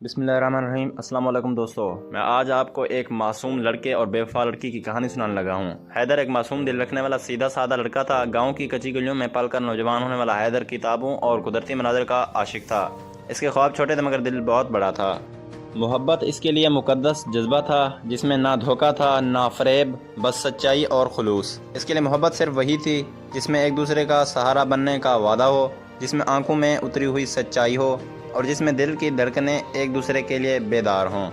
بسم اللہ الرحمن الرحیم۔ السلام علیکم دوستو، میں آج آپ کو ایک معصوم لڑکے اور بے وفا لڑکی کی کہانی سنانے لگا ہوں۔ حیدر ایک معصوم دل رکھنے والا سیدھا سادہ لڑکا تھا۔ گاؤں کی کچی گلیوں میں پل کر نوجوان ہونے والا حیدر کتابوں اور قدرتی مناظر کا عاشق تھا۔ اس کے خواب چھوٹے تھے مگر دل بہت بڑا تھا۔ محبت اس کے لیے مقدس جذبہ تھا جس میں نہ دھوکہ تھا نہ فریب، بس سچائی اور خلوص۔ اس کے لیے محبت صرف وہی تھی جس میں ایک دوسرے کا سہارا بننے کا وعدہ ہو، جس میں آنکھوں میں اتری ہوئی سچائی ہو اور جس میں دل کی دھڑکنیں ایک دوسرے کے لیے بیدار ہوں۔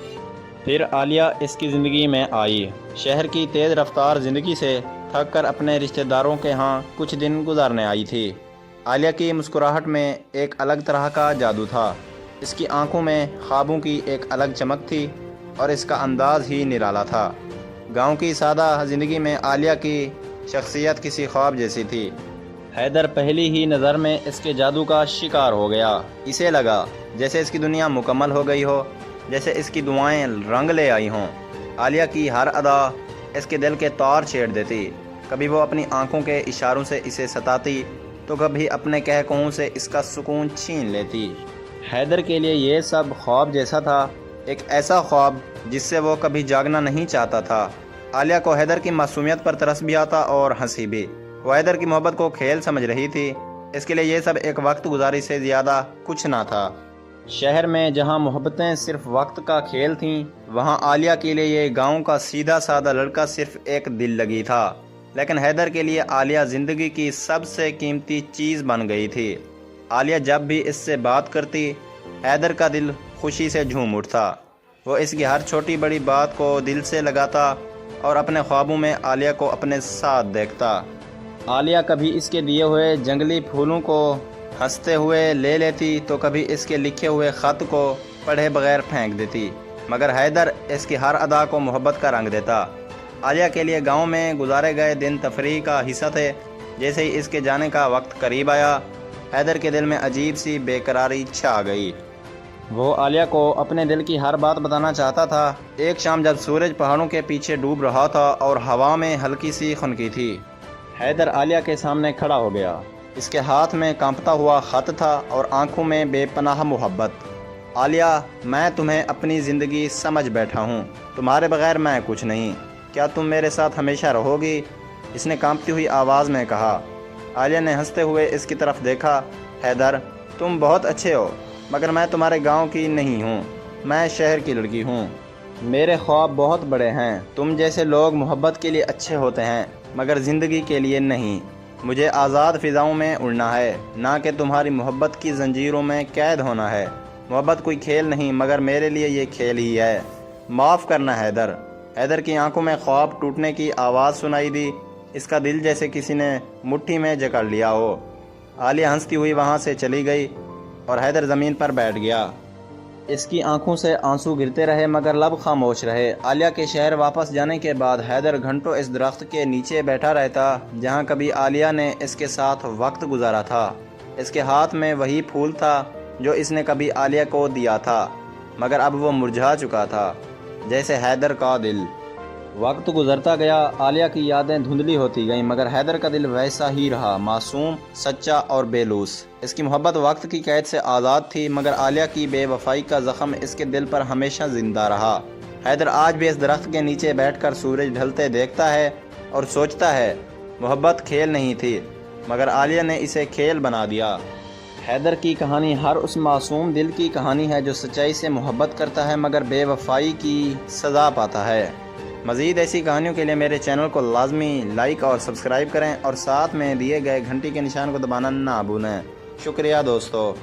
پھر عالیہ اس کی زندگی میں آئی۔ شہر کی تیز رفتار زندگی سے تھک کر اپنے رشتہ داروں کے ہاں کچھ دن گزارنے آئی تھی۔ عالیہ کی مسکراہٹ میں ایک الگ طرح کا جادو تھا۔ اس کی آنکھوں میں خوابوں کی ایک الگ چمک تھی اور اس کا انداز ہی نرالا تھا۔ گاؤں کی سادہ زندگی میں عالیہ کی شخصیت کسی خواب جیسی تھی۔ حیدر پہلی ہی نظر میں اس کے جادو کا شکار ہو گیا۔ اسے لگا جیسے اس کی دنیا مکمل ہو گئی ہو، جیسے اس کی دعائیں رنگ لے آئی ہوں۔ عالیہ کی ہر ادا اس کے دل کے تار چھیڑ دیتی۔ کبھی وہ اپنی آنکھوں کے اشاروں سے اسے ستاتی تو کبھی اپنے کہہ کہوں سے اس کا سکون چھین لیتی۔ حیدر کے لیے یہ سب خواب جیسا تھا، ایک ایسا خواب جس سے وہ کبھی جاگنا نہیں چاہتا تھا۔ عالیہ کو حیدر کی معصومیت پر ترس بھی آتا اور ہنسی بھی۔ وہ حیدر کی محبت کو کھیل سمجھ رہی تھی۔ اس کے لیے یہ سب ایک وقت گزاری سے زیادہ کچھ نہ تھا۔ شہر میں جہاں محبتیں صرف وقت کا کھیل تھیں، وہاں عالیہ کے لیے یہ گاؤں کا سیدھا سادہ لڑکا صرف ایک دل لگی تھا۔ لیکن حیدر کے لیے عالیہ زندگی کی سب سے قیمتی چیز بن گئی تھی۔ عالیہ جب بھی اس سے بات کرتی، حیدر کا دل خوشی سے جھوم اٹھتا۔ وہ اس کی ہر چھوٹی بڑی بات کو دل سے لگاتا اور اپنے خوابوں میں عالیہ کو اپنے ساتھ دیکھتا۔ عالیہ کبھی اس کے دیے ہوئے جنگلی پھولوں کو ہنستے ہوئے لے لیتی تو کبھی اس کے لکھے ہوئے خط کو پڑھے بغیر پھینک دیتی، مگر حیدر اس کی ہر ادا کو محبت کا رنگ دیتا۔ عالیہ کے لیے گاؤں میں گزارے گئے دن تفریح کا حصہ تھے۔ جیسے ہی اس کے جانے کا وقت قریب آیا، حیدر کے دل میں عجیب سی بے قراری چھا گئی۔ وہ عالیہ کو اپنے دل کی ہر بات بتانا چاہتا تھا۔ ایک شام جب سورج پہاڑوں کے پیچھے ڈوب رہا تھا اور ہوا میں ہلکی سی خنکی تھی، حیدر عالیہ کے سامنے کھڑا ہو گیا۔ اس کے ہاتھ میں کانپتا ہوا خط تھا اور آنکھوں میں بے پناہ محبت۔ عالیہ، میں تمہیں اپنی زندگی سمجھ بیٹھا ہوں، تمہارے بغیر میں کچھ نہیں، کیا تم میرے ساتھ ہمیشہ رہو گی؟ اس نے کانپتی ہوئی آواز میں کہا۔ عالیہ نے ہنستے ہوئے اس کی طرف دیکھا۔ حیدر، تم بہت اچھے ہو مگر میں تمہارے گاؤں کی نہیں ہوں، میں شہر کی لڑکی ہوں۔ میرے خواب بہت بڑے ہیں۔ تم جیسے لوگ محبت کے لیے اچھے ہوتے ہیں مگر زندگی کے لیے نہیں۔ مجھے آزاد فضاؤں میں اڑنا ہے، نہ کہ تمہاری محبت کی زنجیروں میں قید ہونا ہے۔ محبت کوئی کھیل نہیں مگر میرے لیے یہ کھیل ہی ہے۔ معاف کرنا حیدر۔ حیدر کی آنکھوں میں خواب ٹوٹنے کی آواز سنائی دی۔ اس کا دل جیسے کسی نے مٹھی میں جکڑ لیا ہو۔ عالیہ ہنستی ہوئی وہاں سے چلی گئی اور حیدر زمین پر بیٹھ گیا۔ اس کی آنکھوں سے آنسو گرتے رہے مگر لب خاموش رہے۔ عالیہ کے شہر واپس جانے کے بعد حیدر گھنٹوں اس درخت کے نیچے بیٹھا رہتا جہاں کبھی عالیہ نے اس کے ساتھ وقت گزارا تھا۔ اس کے ہاتھ میں وہی پھول تھا جو اس نے کبھی عالیہ کو دیا تھا، مگر اب وہ مرجھا چکا تھا جیسے حیدر کا دل۔ وقت گزرتا گیا، عالیہ کی یادیں دھندلی ہوتی گئیں مگر حیدر کا دل ویسا ہی رہا، معصوم، سچا اور بے لوث۔ اس کی محبت وقت کی قید سے آزاد تھی مگر عالیہ کی بے وفائی کا زخم اس کے دل پر ہمیشہ زندہ رہا۔ حیدر آج بھی اس درخت کے نیچے بیٹھ کر سورج ڈھلتے دیکھتا ہے اور سوچتا ہے، محبت کھیل نہیں تھی مگر عالیہ نے اسے کھیل بنا دیا۔ حیدر کی کہانی ہر اس معصوم دل کی کہانی ہے جو سچائی سے محبت کرتا ہے مگر بے وفائی کی سزا پاتا ہے۔ مزید ایسی کہانیوں کے لیے میرے چینل کو لازمی لائک اور سبسکرائب کریں اور ساتھ میں دیے گئے گھنٹی کے نشان کو دبانا نہ بھولیں۔ شکریہ دوستو۔